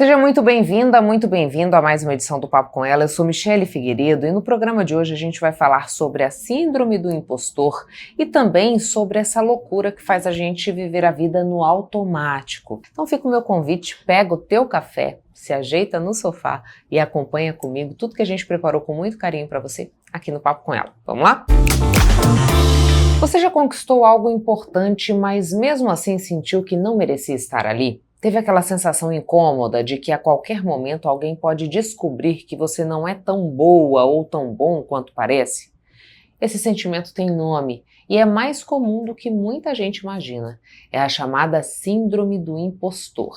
Seja muito bem-vindo a mais uma edição do Papo com Ela. Eu sou Michele Figueiredo e no programa de hoje a gente vai falar sobre a síndrome do impostor e também sobre essa loucura que faz a gente viver a vida no automático. Então fica o meu convite, pega o teu café, se ajeita no sofá e acompanha comigo tudo que a gente preparou com muito carinho para você aqui no Papo com Ela. Vamos lá? Você já conquistou algo importante, mas mesmo assim sentiu que não merecia estar ali? Teve aquela sensação incômoda de que a qualquer momento alguém pode descobrir que você não é tão boa ou tão bom quanto parece? Esse sentimento tem nome e é mais comum do que muita gente imagina. É a chamada síndrome do impostor.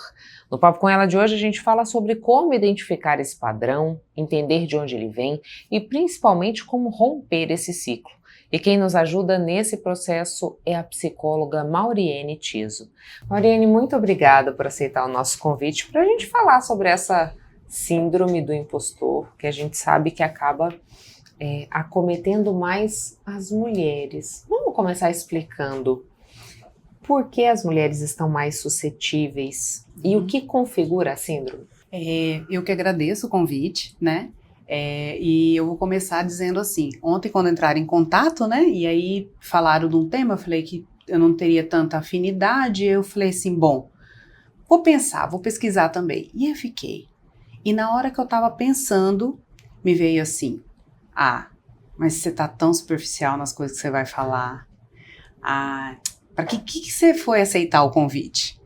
No Papo com Ela de hoje a gente fala sobre como identificar esse padrão, entender de onde ele vem e principalmente como romper esse ciclo. E quem nos ajuda nesse processo é a psicóloga Mauriene Tiso. Mauriene, muito obrigada por aceitar o nosso convite para a gente falar sobre essa síndrome do impostor, que a gente sabe que acaba acometendo mais as mulheres. Vamos começar explicando por que as mulheres estão mais suscetíveis e o que configura a síndrome? Eu que agradeço o convite, né? E eu vou começar dizendo assim, ontem quando entraram em contato, né, e aí falaram de um tema, eu falei que eu não teria tanta afinidade, eu falei assim, bom, vou pensar, vou pesquisar também, e eu fiquei, e na hora que eu tava pensando, me veio assim, mas você tá tão superficial nas coisas que você vai falar, para que você foi aceitar o convite?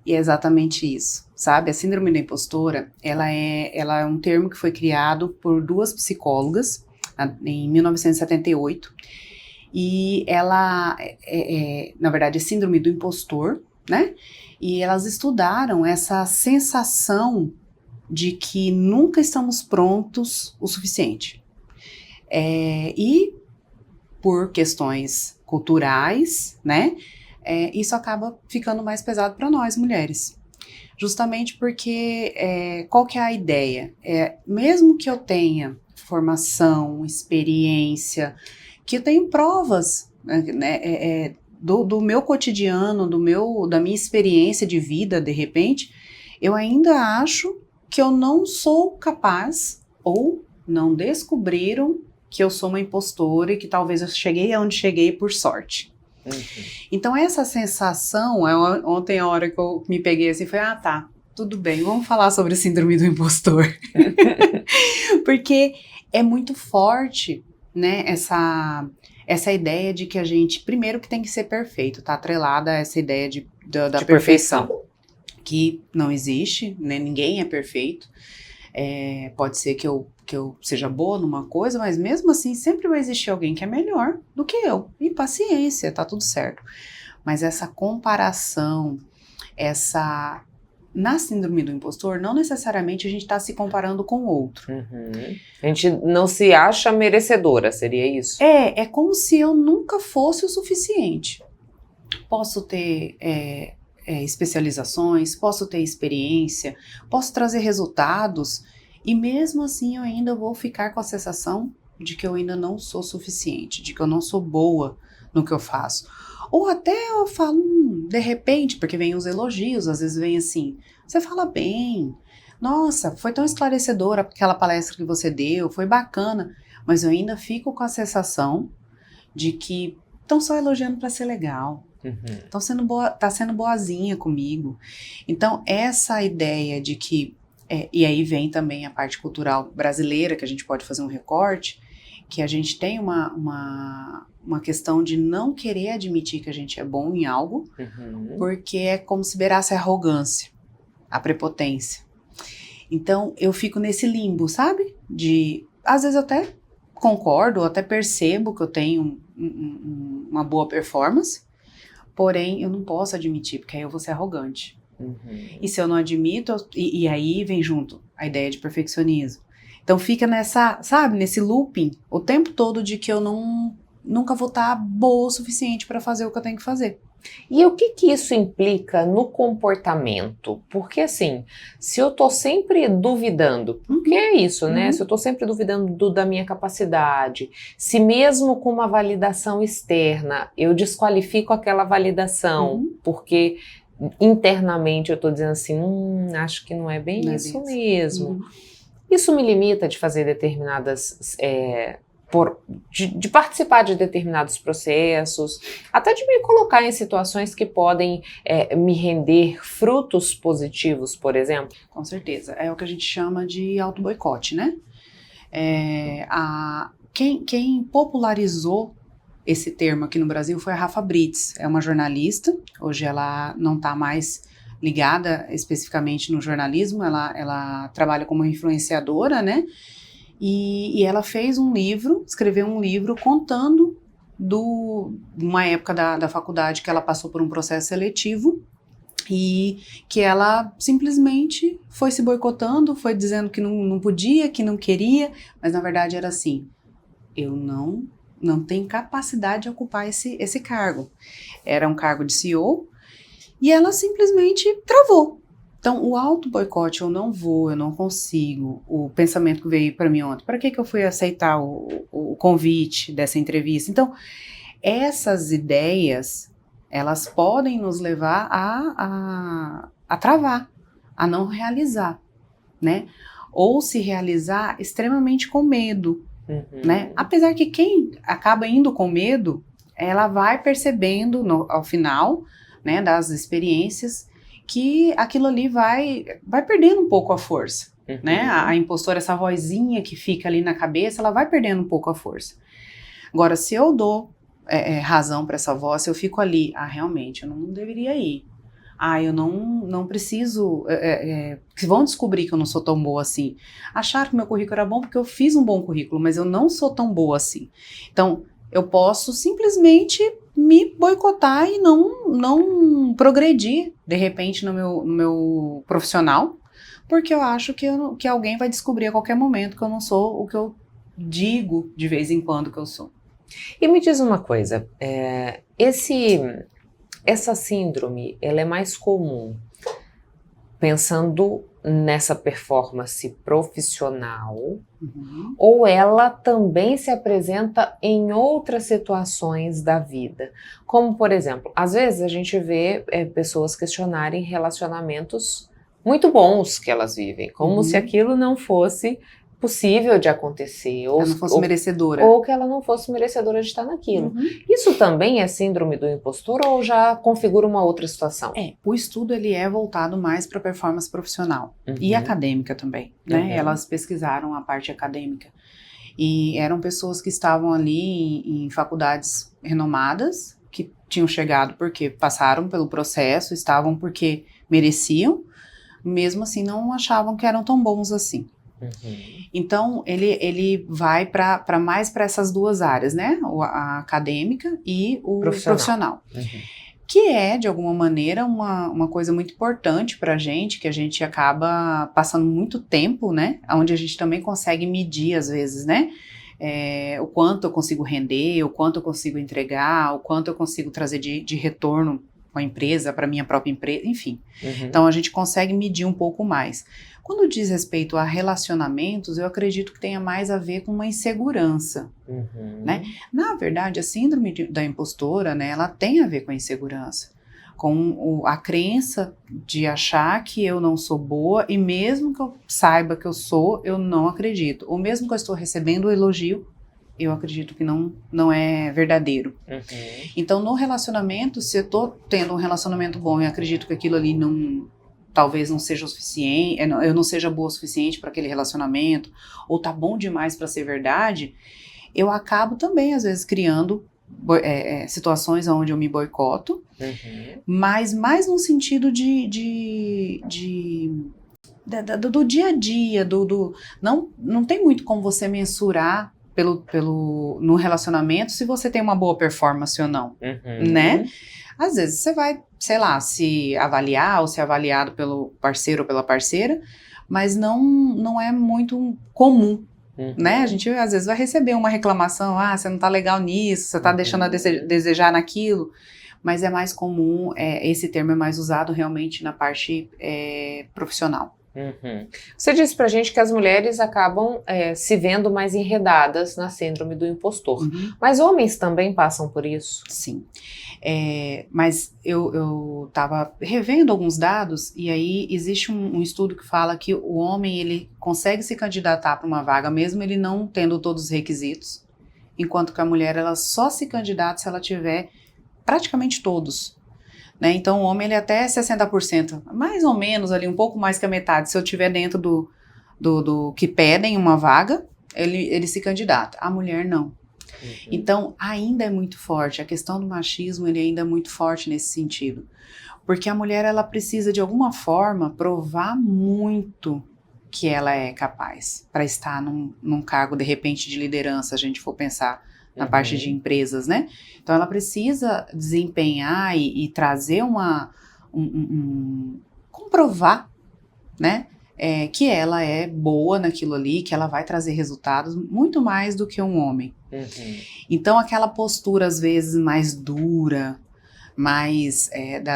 E é exatamente isso, sabe? A síndrome da impostora, ela é um termo que foi criado por duas psicólogas em 1978 e ela, na verdade, é síndrome do impostor, né? E elas estudaram essa sensação de que nunca estamos prontos o suficiente. E por questões culturais, né? Isso acaba ficando mais pesado para nós, mulheres. Justamente porque, qual que é a ideia? Mesmo que eu tenha formação, experiência, que eu tenho provas, né, do meu cotidiano, da minha experiência de vida, de repente, eu ainda acho que eu não sou capaz, ou não descobriram que eu sou uma impostora e que talvez eu cheguei aonde cheguei por sorte. Então essa sensação, ontem a hora que eu me peguei assim, foi, tá, tudo bem, vamos falar sobre a síndrome do impostor. Porque é muito forte, né, essa ideia de que a gente, primeiro que tem que ser perfeito, tá atrelada a essa ideia da perfeição. Que não existe, né, ninguém é perfeito. Pode ser que eu seja boa numa coisa, mas mesmo assim sempre vai existir alguém que é melhor do que eu. E paciência, tá tudo certo. Mas essa comparação, na síndrome do impostor, não necessariamente a gente está se comparando com o outro. A gente não se acha merecedora, seria isso? É como se eu nunca fosse o suficiente. Posso ter especializações, posso ter experiência, posso trazer resultados e mesmo assim eu ainda vou ficar com a sensação de que eu ainda não sou suficiente, de que eu não sou boa no que eu faço. Ou até eu falo, de repente, porque vem os elogios, às vezes vem assim, você fala bem, nossa, foi tão esclarecedora aquela palestra que você deu, foi bacana, mas eu ainda fico com a sensação de que estão só elogiando para ser legal. Tá sendo boazinha comigo. Então essa ideia de que e aí vem também a parte cultural brasileira, que a gente pode fazer um recorte, que a gente tem uma questão de não querer admitir que a gente é bom em algo, porque é como se beirasse a arrogância, a prepotência. Então eu fico nesse limbo, sabe? Às vezes eu até concordo, eu até percebo que eu tenho uma boa performance, porém, eu não posso admitir, porque aí eu vou ser arrogante. E se eu não admito, e aí vem junto a ideia de perfeccionismo. Então fica nesse looping o tempo todo de que eu nunca vou estar boa o suficiente para fazer o que eu tenho que fazer. E o que isso implica no comportamento? Porque assim, se eu tô sempre duvidando, porque é isso, né? Se eu tô sempre duvidando da minha capacidade, se mesmo com uma validação externa eu desqualifico aquela validação, porque internamente eu estou dizendo assim, acho que não é bem Não é isso bem mesmo. Uhum. Isso me limita de fazer determinadas, de participar de determinados processos, até de me colocar em situações que podem me render frutos positivos, por exemplo. Com certeza. É o que a gente chama de auto-boicote, né? Quem popularizou esse termo aqui no Brasil foi a Rafa Brits, é uma jornalista, hoje ela não está mais ligada especificamente no jornalismo, ela trabalha como influenciadora, né? E ela escreveu um livro contando de uma época da faculdade que ela passou por um processo seletivo e que ela simplesmente foi se boicotando, foi dizendo que não podia, que não queria, mas na verdade era assim, eu não tenho capacidade de ocupar esse cargo. Era um cargo de CEO e ela simplesmente travou. Então, o auto-boicote, eu não vou, eu não consigo, o pensamento que veio para mim ontem, para que eu fui aceitar o convite dessa entrevista? Então, essas ideias, elas podem nos levar a travar, a não realizar, né? Ou se realizar extremamente com medo, né? Apesar que quem acaba indo com medo, ela vai percebendo ao final, né, das experiências, que aquilo ali vai perdendo um pouco a força, né? A impostora, essa vozinha que fica ali na cabeça, ela vai perdendo um pouco a força. Agora, se eu dou razão para essa voz, se eu fico ali, realmente, eu não deveria ir. Eu não preciso, que vão descobrir que eu não sou tão boa assim. Acharam que meu currículo era bom porque eu fiz um bom currículo, mas eu não sou tão boa assim. Então, eu posso simplesmente me boicotar e não progredir, de repente, no meu profissional, porque eu acho que alguém vai descobrir a qualquer momento que eu não sou o que eu digo de vez em quando que eu sou. E me diz uma coisa, essa síndrome, ela é mais comum pensando nessa performance profissional, ou ela também se apresenta em outras situações da vida? Como, por exemplo, às vezes a gente vê pessoas questionarem relacionamentos muito bons que elas vivem, como se aquilo não fosse possível de acontecer, ou ela não fosse merecedora. Ou que ela não fosse merecedora de estar naquilo. Isso também é síndrome do impostor ou já configura uma outra situação? O estudo ele é voltado mais para performance profissional e acadêmica também, né? Elas pesquisaram a parte acadêmica e eram pessoas que estavam ali em faculdades renomadas, que tinham chegado porque passaram pelo processo, estavam porque mereciam, mesmo assim não achavam que eram tão bons assim. Então, ele vai mais para essas duas áreas, né? A acadêmica e o profissional. Que é, de alguma maneira, uma coisa muito importante para a gente, que a gente acaba passando muito tempo, né? Onde a gente também consegue medir, às vezes, né? O quanto eu consigo render, o quanto eu consigo entregar, o quanto eu consigo trazer de retorno com a empresa, para a minha própria empresa, enfim. Então, a gente consegue medir um pouco mais. Quando diz respeito a relacionamentos, eu acredito que tenha mais a ver com uma insegurança, né? Na verdade, a síndrome da impostora, né, ela tem a ver com a insegurança, com a crença de achar que eu não sou boa e mesmo que eu saiba que eu sou, eu não acredito. Ou mesmo que eu estou recebendo o elogio, eu acredito que não é verdadeiro. Então, no relacionamento, se eu estou tendo um relacionamento bom e acredito que aquilo ali talvez não seja o suficiente, eu não seja boa o suficiente para aquele relacionamento, ou tá bom demais para ser verdade, eu acabo também, às vezes, criando situações onde eu me boicoto, mas mais no sentido do dia a dia, não tem muito como você mensurar no relacionamento se você tem uma boa performance ou não, né? Às vezes você vai, sei lá, se avaliar ou ser avaliado pelo parceiro ou pela parceira, mas não é muito comum, né? A gente às vezes vai receber uma reclamação, você não tá legal nisso, você tá deixando a desejar naquilo, mas é mais comum, esse termo é mais usado realmente na parte profissional. Uhum. Você disse pra gente que as mulheres acabam se vendo mais enredadas na síndrome do impostor. Uhum. Mas homens também passam por isso? Sim. Mas eu estava revendo alguns dados e aí existe um estudo que fala que o homem ele consegue se candidatar para uma vaga mesmo ele não tendo todos os requisitos, enquanto que a mulher ela só se candidata se ela tiver praticamente todos. Né? Então o homem ele é até 60%, mais ou menos ali, um pouco mais que a metade, se eu tiver dentro do que pedem uma vaga, ele se candidata. A mulher não. Uhum. Então, ainda é muito forte, a questão do machismo, ele ainda é muito forte nesse sentido. Porque a mulher, ela precisa, de alguma forma, provar muito que ela é capaz para estar num cargo, de repente, de liderança, se a gente for pensar na parte de empresas, né? Então, ela precisa desempenhar e trazer comprovar, né? Que ela é boa naquilo ali, que ela vai trazer resultados muito mais do que um homem. Uhum. Então aquela postura às vezes mais dura, mais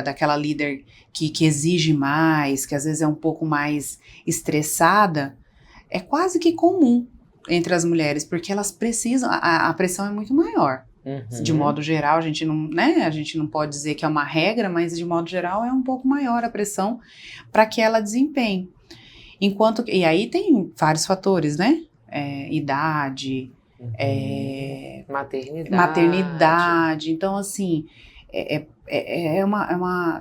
daquela líder que exige mais, que às vezes é um pouco mais estressada, é quase que comum entre as mulheres, porque elas precisam, a pressão é muito maior. Uhum. De modo geral, a gente não pode dizer que é uma regra, mas de modo geral é um pouco maior a pressão para que ela desempenhe. E aí tem vários fatores, né? Idade, maternidade. Então, assim,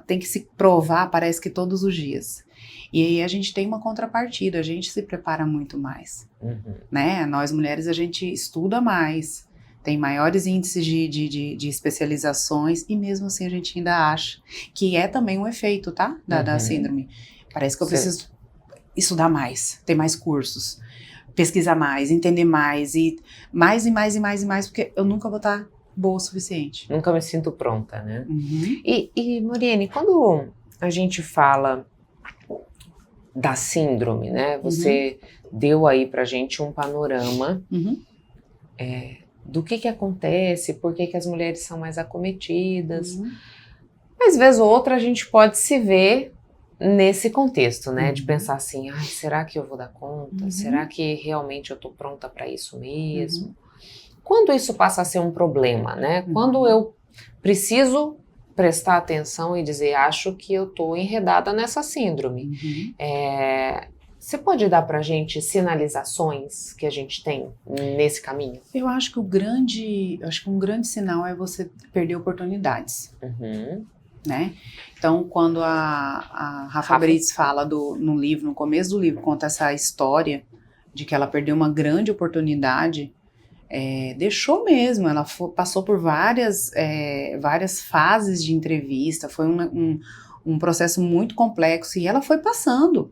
tem que se provar, parece que todos os dias. E aí a gente tem uma contrapartida, a gente se prepara muito mais. Uhum. Né? Nós mulheres, a gente estuda mais, tem maiores índices de especializações, e mesmo assim a gente ainda acha que é também um efeito, tá? Da síndrome. Parece que eu preciso estudar mais, ter mais cursos, pesquisar mais, entender mais, e mais, porque eu nunca vou estar boa o suficiente. Nunca me sinto pronta, né? Uhum. E Moriene, quando a gente fala da síndrome, né? Você deu aí pra gente um panorama do que acontece, por que as mulheres são mais acometidas. Mas, vez ou outra, a gente pode se ver nesse contexto, né, de pensar assim, será que eu vou dar conta? Será que realmente eu tô pronta para isso mesmo? Quando isso passa a ser um problema, né? Quando eu preciso prestar atenção e dizer, acho que eu tô enredada nessa síndrome. Você pode dar pra gente sinalizações que a gente tem nesse caminho? Eu acho que um grande sinal é você perder oportunidades. Né? Então, quando a Rafa Brits fala no livro, no começo do livro, conta essa história de que ela perdeu uma grande oportunidade, deixou mesmo, ela passou por várias fases de entrevista, foi um processo muito complexo, e ela foi passando.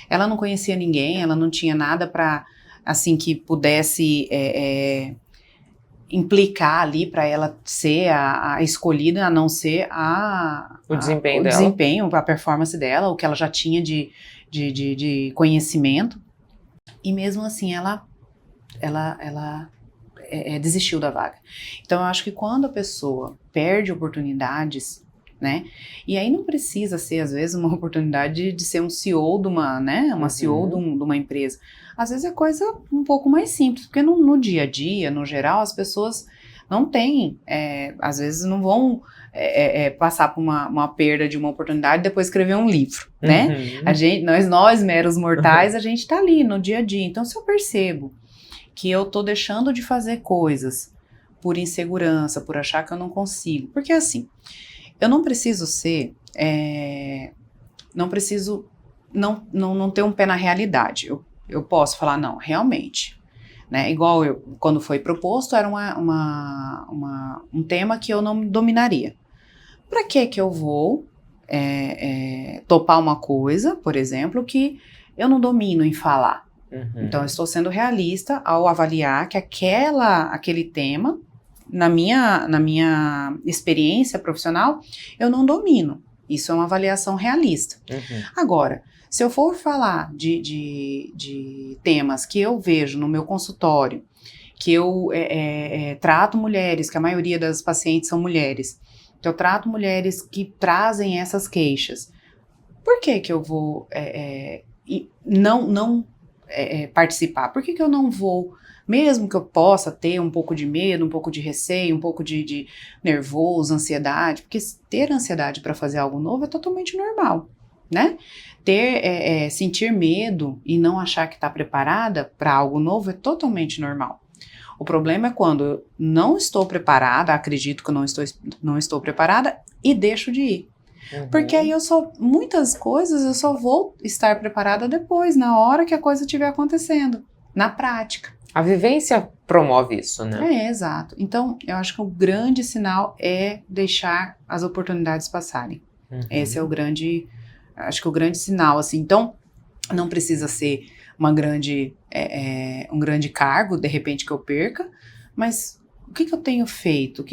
Ela não conhecia ninguém, ela não tinha nada para, assim, que pudesse implicar ali para ela ser a escolhida, a não ser o desempenho, a performance dela, o que ela já tinha de conhecimento. E mesmo assim ela desistiu da vaga. Então eu acho que quando a pessoa perde oportunidades, né, e aí não precisa ser às vezes uma oportunidade de ser um CEO de uma CEO de uma empresa. Às vezes é coisa um pouco mais simples, porque no dia a dia, no geral, as pessoas não têm, às vezes não vão passar por uma perda de uma oportunidade e depois escrever um livro, né? Nós meros mortais, a gente tá ali no dia a dia. Então, se eu percebo que eu tô deixando de fazer coisas por insegurança, por achar que eu não consigo, porque assim, eu não preciso ser, não preciso não ter um pé na realidade. Eu posso falar, não, realmente, né? Igual quando foi proposto, era um tema que eu não dominaria. Para que eu vou topar uma coisa, por exemplo, que eu não domino em falar? Então, eu estou sendo realista ao avaliar que aquele tema, na minha experiência profissional, eu não domino. Isso é uma avaliação realista. Agora, se eu for falar de temas que eu vejo no meu consultório, que eu trato mulheres, que a maioria das pacientes são mulheres, que eu trato mulheres que trazem essas queixas, por que eu vou não participar? Por que eu não vou, mesmo que eu possa ter um pouco de medo, um pouco de receio, um pouco de nervoso, ansiedade, porque ter ansiedade para fazer algo novo é totalmente normal, né? Sentir medo e não achar que está preparada para algo novo é totalmente normal. O problema é quando eu não estou preparada, acredito que eu não estou preparada e deixo de ir. Porque aí muitas coisas eu só vou estar preparada depois, na hora que a coisa estiver acontecendo, na prática. A vivência promove isso, né? Exato. Então, eu acho que o grande sinal é deixar as oportunidades passarem. Esse é o grande sinal, assim. Então, não precisa ser um grande cargo, de repente, que eu perca, mas o que eu tenho feito?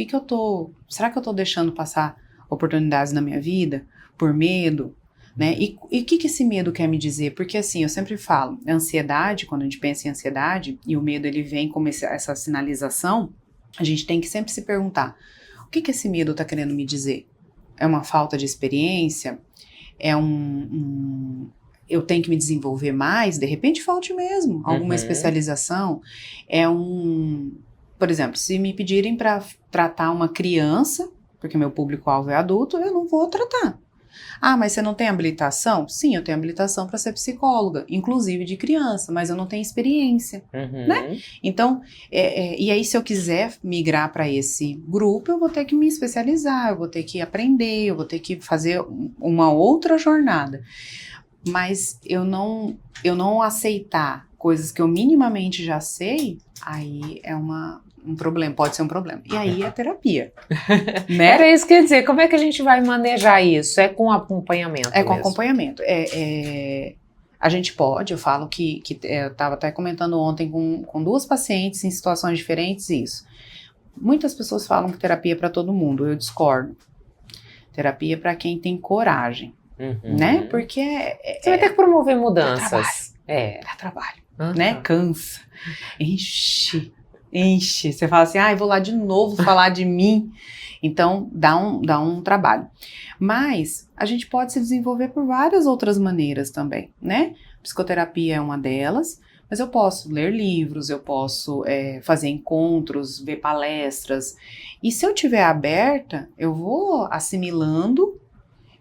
Será que eu tô deixando passar oportunidades na minha vida por medo, né? E o que esse medo quer me dizer? Porque assim, eu sempre falo, a ansiedade, quando a gente pensa em ansiedade, e o medo ele vem como essa sinalização, a gente tem que sempre se perguntar, o que esse medo tá querendo me dizer? É uma falta de experiência? É eu tenho que me desenvolver mais? De repente falte mesmo alguma especialização? Por exemplo, se me pedirem para tratar uma criança, porque meu público-alvo é adulto, eu não vou tratar. Ah, mas você não tem habilitação? Sim, eu tenho habilitação para ser psicóloga, inclusive de criança, mas eu não tenho experiência, né? Então, e aí se eu quiser migrar para esse grupo, eu vou ter que me especializar, eu vou ter que aprender, eu vou ter que fazer uma outra jornada. Mas eu não aceitar coisas que eu minimamente já sei, aí é um problema, pode ser um problema. E aí é terapia, né? Era isso que eu ia dizer, como é que a gente vai manejar isso? É com acompanhamento com mesmo? Acompanhamento. A gente pode, eu falo que eu estava até comentando ontem com 2 pacientes em situações diferentes isso. Muitas pessoas falam que terapia é para todo mundo, eu discordo. Terapia é para quem tem coragem, né? Porque você vai ter que promover mudanças. Dá trabalho, né? Cansa, enche. Você fala assim, vou lá de novo falar de mim. Então, dá um trabalho. Mas a gente pode se desenvolver por várias outras maneiras também, né? Psicoterapia é uma delas, mas eu posso ler livros, eu posso fazer encontros, ver palestras. E se eu estiver aberta, eu vou assimilando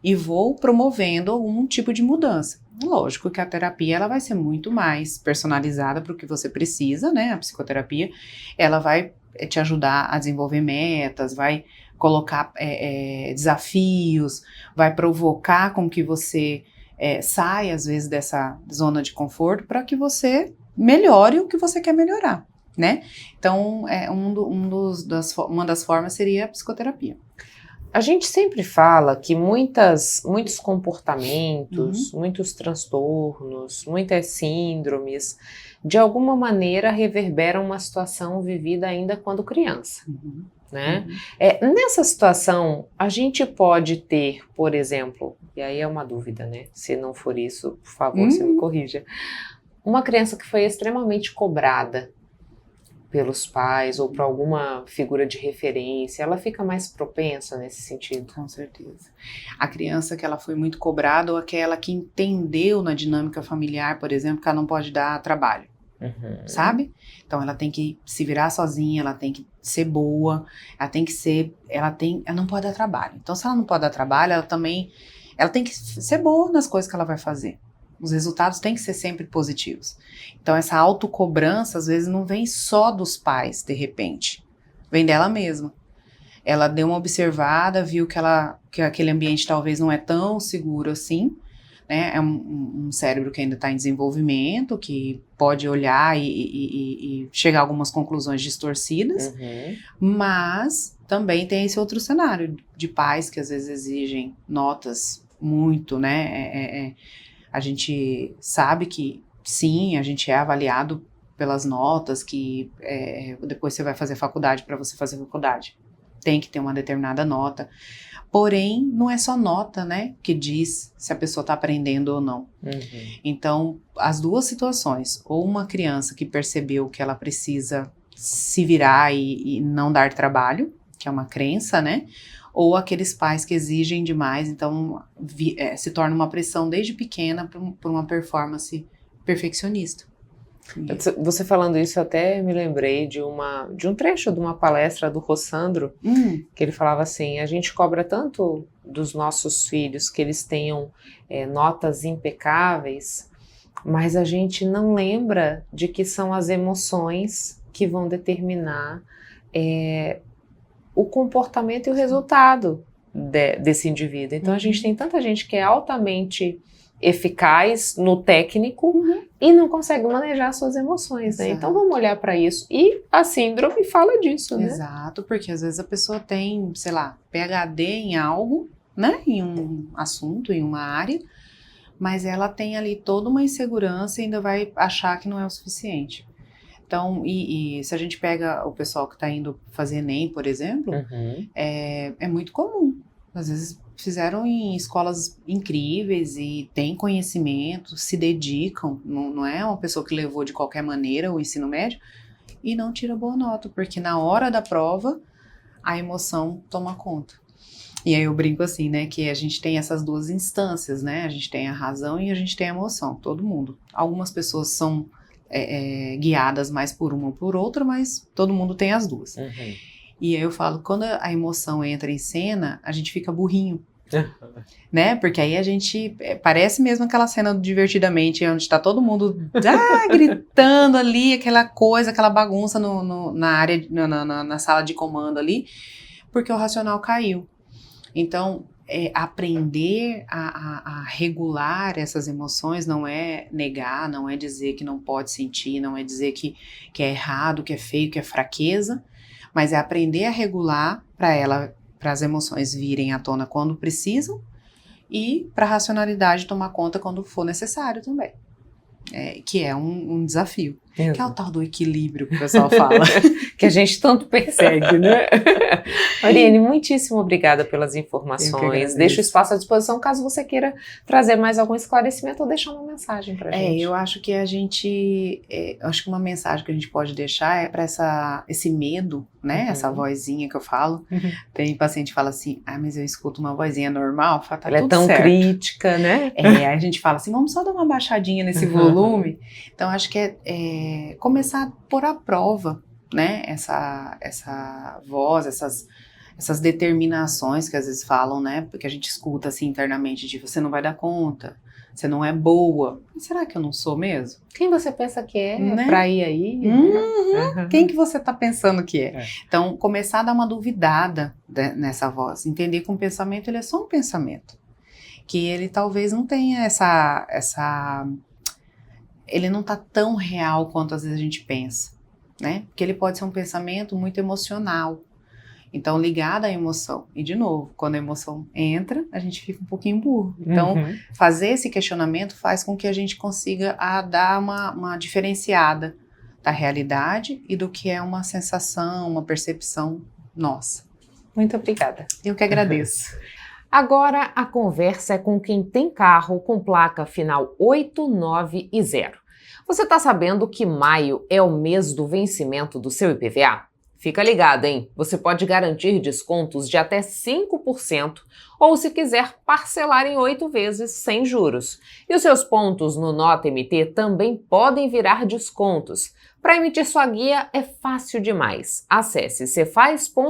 e vou promovendo algum tipo de mudança. Lógico que a terapia ela vai ser muito mais personalizada para o que você precisa, né? A psicoterapia, ela vai te ajudar a desenvolver metas, vai colocar desafios, vai provocar com que você saia, às vezes, dessa zona de conforto para que você melhore o que você quer melhorar, né? Então, uma das formas seria a psicoterapia. A gente sempre fala que muitos comportamentos, muitos transtornos, muitas síndromes, de alguma maneira reverberam uma situação vivida ainda quando criança, né? Nessa situação, a gente pode ter, por exemplo, e aí é uma dúvida, né? Se não for isso, por favor, você me corrija. Uma criança que foi extremamente cobrada pelos pais ou por alguma figura de referência, ela fica mais propensa nesse sentido? Com certeza. A criança que ela foi muito cobrada ou aquela que entendeu na dinâmica familiar, por exemplo, que ela não pode dar trabalho, sabe? Então ela tem que se virar sozinha, ela tem que ser boa, ela não pode dar trabalho. Então se ela não pode dar trabalho, ela tem que ser boa nas coisas que ela vai fazer. Os resultados têm que ser sempre positivos. Então, essa autocobrança, às vezes, não vem só dos pais, de repente. Vem dela mesma. Ela deu uma observada, viu que aquele ambiente talvez não é tão seguro assim, né? É um cérebro que ainda está em desenvolvimento, que pode olhar e chegar a algumas conclusões distorcidas, mas também tem esse outro cenário de pais que, às vezes, exigem notas muito, né? A gente sabe que, sim, a gente é avaliado pelas notas, que depois você vai fazer faculdade, para você fazer faculdade. Tem que ter uma determinada nota. Porém, não é só nota, né, que diz se a pessoa está aprendendo ou não. Então, as duas situações, ou uma criança que percebeu que ela precisa se virar e não dar trabalho, que é uma crença, né, ou aqueles pais que exigem demais, então se torna uma pressão desde pequena por uma performance perfeccionista. Você falando isso, eu até me lembrei de um trecho de uma palestra do Rossandro, que ele falava assim, a gente cobra tanto dos nossos filhos que eles tenham notas impecáveis, mas a gente não lembra de que são as emoções que vão determinar o comportamento e o resultado desse indivíduo. Então a gente tem tanta gente que é altamente eficaz no técnico e não consegue manejar suas emoções, né? Então vamos olhar para isso. E a síndrome fala disso, né? Exato, porque às vezes a pessoa tem, sei lá, PhD em algo, né? Em um assunto, em uma área, mas ela tem ali toda uma insegurança e ainda vai achar que não é o suficiente. Então, e se a gente pega o pessoal que está indo fazer ENEM, por exemplo, é muito comum. Às vezes fizeram em escolas incríveis e têm conhecimento, se dedicam, não é uma pessoa que levou de qualquer maneira o ensino médio e não tira boa nota, porque na hora da prova a emoção toma conta. E aí eu brinco assim, né, que a gente tem essas duas instâncias, né, a gente tem a razão e a gente tem a emoção, todo mundo. Algumas pessoas são guiadas mais por uma ou por outra, mas todo mundo tem as duas. E aí eu falo, quando a emoção entra em cena, a gente fica burrinho, né? Porque aí a gente, parece mesmo aquela cena do Divertidamente, onde tá todo mundo gritando ali, aquela coisa, aquela bagunça na área, na sala de comando ali, porque o racional caiu. Então, aprender a regular essas emoções não é negar, não é dizer que não pode sentir, não é dizer que é errado, que é feio, que é fraqueza, mas é aprender a regular para as emoções virem à tona quando precisam e para a racionalidade tomar conta quando for necessário também. Que é um desafio. Exato. Que é o tal do equilíbrio que o pessoal fala. Que a gente tanto persegue, né? Mariane, muitíssimo obrigada pelas informações. Deixo o espaço à disposição caso você queira trazer mais algum esclarecimento ou deixar uma mensagem pra gente. Eu acho que acho que uma mensagem que a gente pode deixar é para esse medo, né? Essa vozinha que eu falo. Tem paciente que fala assim, mas eu escuto uma vozinha normal, fala, tá ela tudo é tão certo. Crítica, né? Aí a gente fala assim, vamos só dar uma baixadinha nesse volume. Então acho que começar a pôr à prova, né, essa voz, essas determinações que às vezes falam, né, porque a gente escuta assim internamente de você não vai dar conta, você não é boa. Mas será que eu não sou mesmo? Quem você pensa que é, né? Pra ir aí? Quem que você tá pensando que é? Então, começar a dar uma duvidada nessa voz, entender que um pensamento ele é só um pensamento, que ele talvez não tenha ele não tá tão real quanto às vezes a gente pensa, né? Porque ele pode ser um pensamento muito emocional, então ligado à emoção. E de novo, quando a emoção entra, a gente fica um pouquinho burro. Então, fazer esse questionamento faz com que a gente consiga dar uma diferenciada da realidade e do que é uma sensação, uma percepção nossa. Muito obrigada. Eu que agradeço. Agora a conversa é com quem tem carro com placa final 8, 9 e 0. Você está sabendo que maio é o mês do vencimento do seu IPVA? Fica ligado, hein? Você pode garantir descontos de até 5% ou, se quiser, parcelar em 8 vezes sem juros. E os seus pontos no Nota MT também podem virar descontos. Para emitir sua guia é fácil demais. Acesse cefaz.mt.gov.br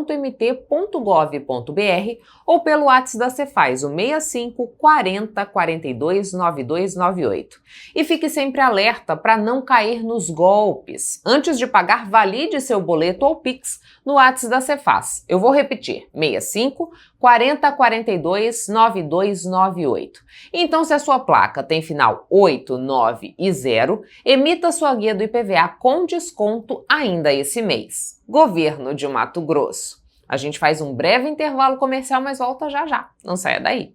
ou pelo WhatsApp da Cefaz, o 65 40 42 9298. E fique sempre alerta para não cair nos golpes. Antes de pagar, valide seu boleto ou Pix no WhatsApp da Cefaz. Eu vou repetir, 65 40 42 9298. Então, se a sua placa tem final 8, 9 e 0, emita sua guia do IPVA com desconto ainda esse mês. Governo de Mato Grosso. A gente faz um breve intervalo comercial, mas volta já já. Não saia daí.